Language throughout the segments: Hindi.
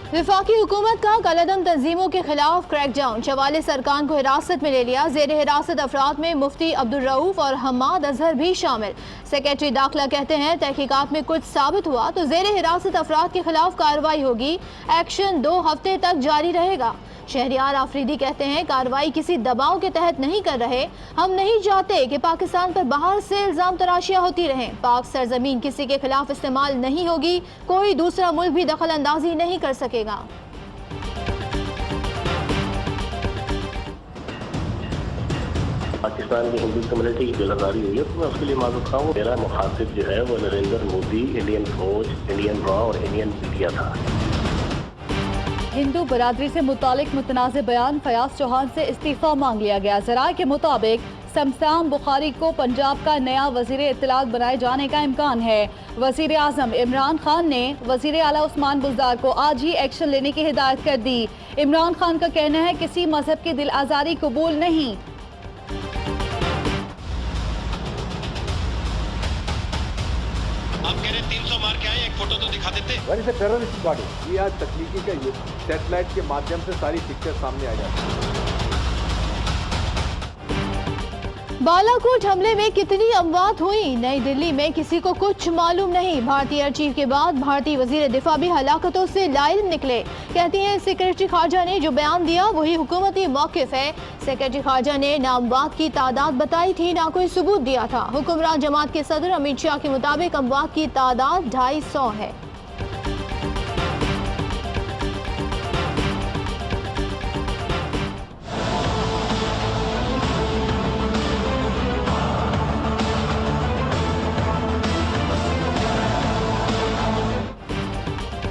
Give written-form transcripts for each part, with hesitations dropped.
वफाकी हुकूमत का कलअदम तंजीमों के खिलाफ क्रैकडाउन। 44 अरकान को हिरासत में ले लिया। जेर हिरासत अफराद में मुफ्ती अब्दुल रऊफ और हम्माद अजहर भी शामिल। सेक्रेटरी दाखिला कहते हैं तहकीकात में कुछ साबित हुआ तो जेर हिरासत अफराद के खिलाफ कार्रवाई होगी। एक्शन 2 हफ्ते तक जारी रहेगा। शहरियार आफरीदी कहते हैं कार्रवाई किसी दबाव के तहत नहीं कर रहे। हम नहीं चाहते कि पाकिस्तान पर बाहर से इल्जाम तराशियां होती रहें। पाक सरजमीन किसी के खिलाफ इस्तेमाल नहीं होगी। कोई दूसरा मुल्क भी दखल अंदाजी नहीं कर सकेगा। पाकिस्तान की हिंदू कम्युनिटी की गिरफ्तारी हुई है तो मैं उसके लिए माजूद खाऊँ। मेरा मुखातिब जो है वो नरेंद्र मोदी, इंडियन फौज, इंडियन रॉ और इंडियन मीडिया था। हिंदू बरादरी से मुतालिक मुतनाज़ बयान, फयाज चौहान से इस्तीफा मांग लिया गया। ज़राए के मुताबिक शमशान बुखारी को पंजाब का नया वजीर इत्तलात बनाए जाने का इम्कान है। वजीर आजम इमरान खान ने वजीर आला उस्मान बुज़दार को आज ही एक्शन लेने की हिदायत कर दी। इमरान खान का कहना है किसी मजहब की दिल आज़ारी कबूल नहीं। आप कह रहे 300 मार के आए, एक फोटो तो दिखा देते। टेररिस्ट बॉडी ये आज तकनीकी का युग, सैटेलाइट के माध्यम से सारी पिक्चर सामने आ जाती है। बालाकोट हमले में कितनी अमवात हुई, नई दिल्ली में किसी को कुछ मालूम नहीं। भारतीय एयर चीफ के बाद भारतीय वजीर दिफा भी हलाकतों से लाइल निकले। कहती हैं सेक्रेटरी खारजा ने जो बयान दिया वही हुकूमती मौकिफ है। सेक्रेटरी खारजा ने ना अमवात की तादाद बताई थी ना कोई सबूत दिया था। हुक्मरान जमात के सदर अमित शाह के मुताबिक अमवात की तादाद 250 है।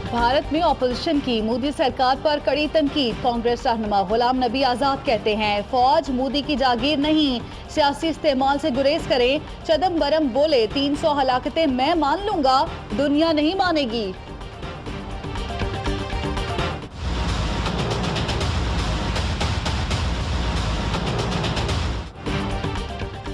भारत में अपोजिशन की मोदी सरकार पर कड़ी तनकीद। कांग्रेस रहनुमा गुलाम नबी आजाद कहते हैं फौज मोदी की जागीर नहीं, सियासी इस्तेमाल से गुरेज करें। चिदम्बरम बोले 300 हलाकतें मैं मान लूंगा, दुनिया नहीं मानेगी।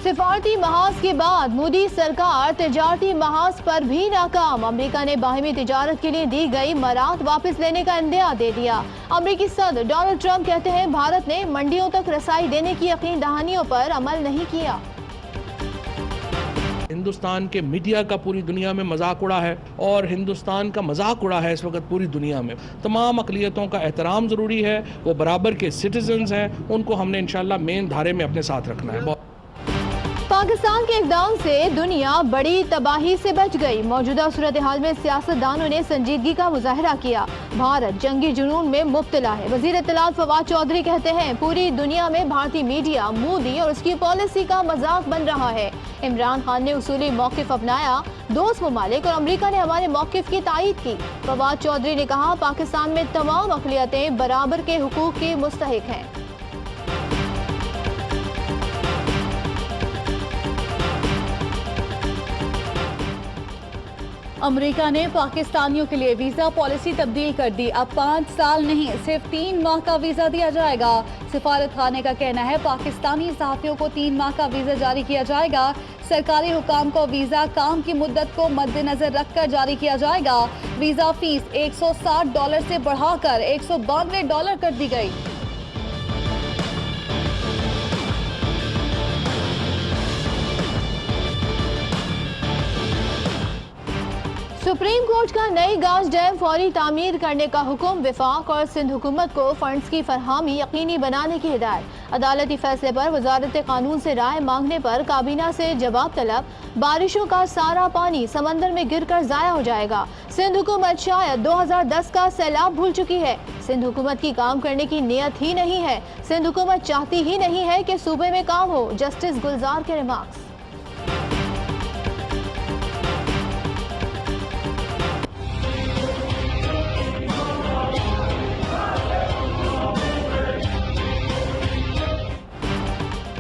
सिफारती महाज के बाद मोदी सरकार तिजारती महाज पर भी नाकाम। अमेरिका ने बाहिमी तिजारत के लिए दी गई मराहत वापस लेने का इंदिया दे दिया। अमेरिकी सदर डोनाल्ड ट्रंप कहते हैं भारत ने मंडियों तक रसाई देने की यकीन दहानियों पर अमल नहीं किया। हिंदुस्तान के मीडिया का पूरी दुनिया में मजाक उड़ा है और हिंदुस्तान का मजाक उड़ा है इस वक्त पूरी दुनिया में। तमाम अक़लियतों का एहतराम ज़रूरी है, वो बराबर के सिटीजन्स हैं, उनको हमने इंशाल्लाह मेन धारे में अपने साथ रखना है। पाकिस्तान के इक़दाम से दुनिया बड़ी तबाही से बच गई। मौजूदा सूरत हाल में सियासतदानों ने संजीदगी का मुजाहरा किया। भारत जंगी जुनून में मुब्तला है। वज़ीर इत्तलात फवाद चौधरी कहते हैं पूरी दुनिया में भारतीय मीडिया मोदी और उसकी पॉलिसी का मजाक बन रहा है। इमरान खान ने उसूली मौक़िफ़ अपनाया, दोस्त ममालिक और अमरीका ने हमारे मौक़िफ़ की तायीद की। फवाद चौधरी ने कहा पाकिस्तान में तमाम अक़लियतें बराबर के हुकूक़ की मुस्तहिक़ हैं। अमेरिका ने पाकिस्तानियों के लिए वीज़ा पॉलिसी तब्दील कर दी। अब 5 साल नहीं सिर्फ 3 माह का वीज़ा दिया जाएगा। सिफारत खाने का कहना है पाकिस्तानी सहाफ़ियों को 3 माह का वीज़ा जारी किया जाएगा। सरकारी हुकाम को वीज़ा काम की मुद्दत को मद्देनजर रखकर जारी किया जाएगा। वीज़ा फीस $160 से बढ़ाकर $192 कर दी गई। सुप्रीम कोर्ट का नई गाज डैम फौरी तामीर करने का हुक्म। विफाक और सिंध हुकूमत को फंड्स की फरहमी यकीनी बनाने की हिदायत। अदालती फैसले पर वजारत कानून से राय मांगने पर काबीना से जवाब तलब। बारिशों का सारा पानी समंदर में गिरकर जाया हो जाएगा। सिंध हुकूमत शायद 2010 का सैलाब भूल चुकी है। सिंध हुकूमत की काम करने की नीयत ही नहीं है। सिंध हुकूमत चाहती ही नहीं है कि सूबे में काम हो। जस्टिस गुलजार के रिमार्क्स।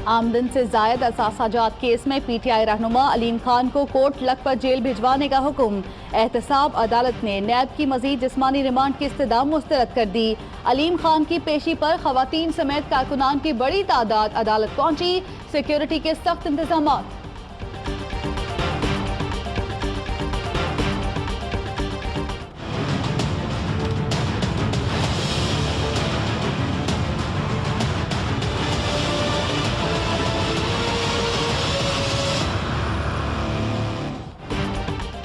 आमदन से जायद असासाजात केस में पीटीआई रहनुमा अलीम खान को कोर्ट लखपत जेल भिजवाने का हुक्म। एहतसाब अदालत ने नैब की मजीद जिस्मानी रिमांड की इस्तदा मुस्तरद कर दी। अलीम खान की पेशी पर खवातीन समेत कारकुनान की बड़ी तादाद अदालत पहुंची। सिक्योरिटी के सख्त इंतजाम।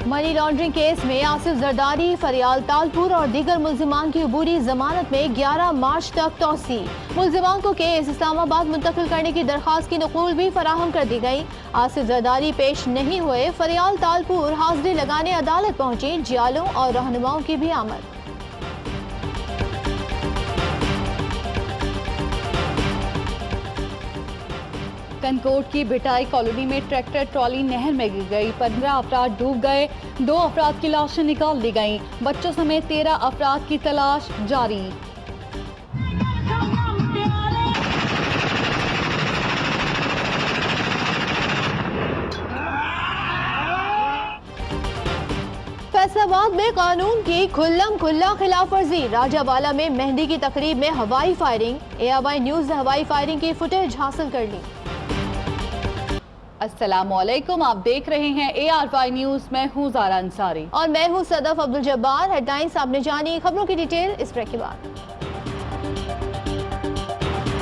मनी लॉन्ड्रिंग केस में आसिफ जरदारी, फरियाल तालपुर और दीगर मुल्जिमान की अबूरी जमानत में 11 मार्च तक तौसी। मुल्जिमान को केस इस्लामाबाद मुंतकिल करने की दरख्वास्त की नकूल भी फराहम कर दी गई। आसिफ जरदारी पेश नहीं हुए, फरियाल तालपुर हाजिरी लगाने अदालत पहुंची। जियालों और रहनुमाओं की भी आमद। कनकोट की भिटाई कॉलोनी में ट्रैक्टर ट्रॉली नहर में गिर गई। 15 अफराद डूब गए, 2 अफराद की लाशें निकाल ली गईं। बच्चों समेत 13 अफराद की तलाश जारी। फैसलाबाद में कानून की खुल्लम खुल्ला खिलाफ वर्जी। राजावाला में मेहंदी की तकरीब में हवाई फायरिंग। ARY न्यूज ने हवाई फायरिंग की फुटेज हासिल कर ली। अस्सलामुअलैकुम, आप देख रहे हैं ARY न्यूज। मैं हूँ ज़ारा अंसारी और मैं हूँ सदफ अब्दुल जब्बार। हेडलाइंस आपने जानी, खबरों की डिटेल इस ब्रेक के बाद।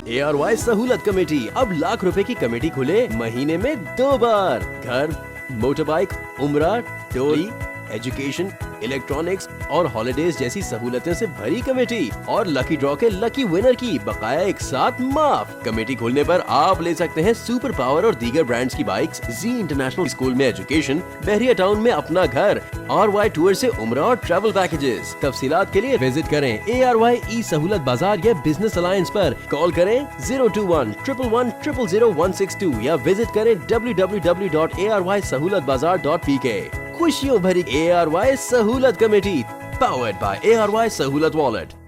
ARY सहूलत कमेटी, अब लाख रुपए की कमेटी खुले महीने में 2 बार। घर, मोटर बाइक, उम्रा, टोली, एजुकेशन, इलेक्ट्रॉनिक्स और हॉलिडेज जैसी सहूलतें से भरी कमेटी और लकी ड्रॉ के लकी विनर की बकाया एक साथ माफ। कमेटी खोलने पर आप ले सकते हैं सुपर पावर और दीगर ब्रांड्स की बाइक्स, जी इंटरनेशनल स्कूल में एजुकेशन, बहरिया टाउन में अपना घर, RY टूर से उम्रा और ट्रैवल पैकेजेस। तफसीलात के लिए विजिट करें ARY ई सहूलत बाजार या बिजनेस अलायंस पर। कॉल करें 021-111-000-162 या विजिट करें www.arysahoolatbazaar.pk। खुशियों भरी ARY सहूलत कमेटी, पावर्ड बाय ARY सहूलत वॉलेट।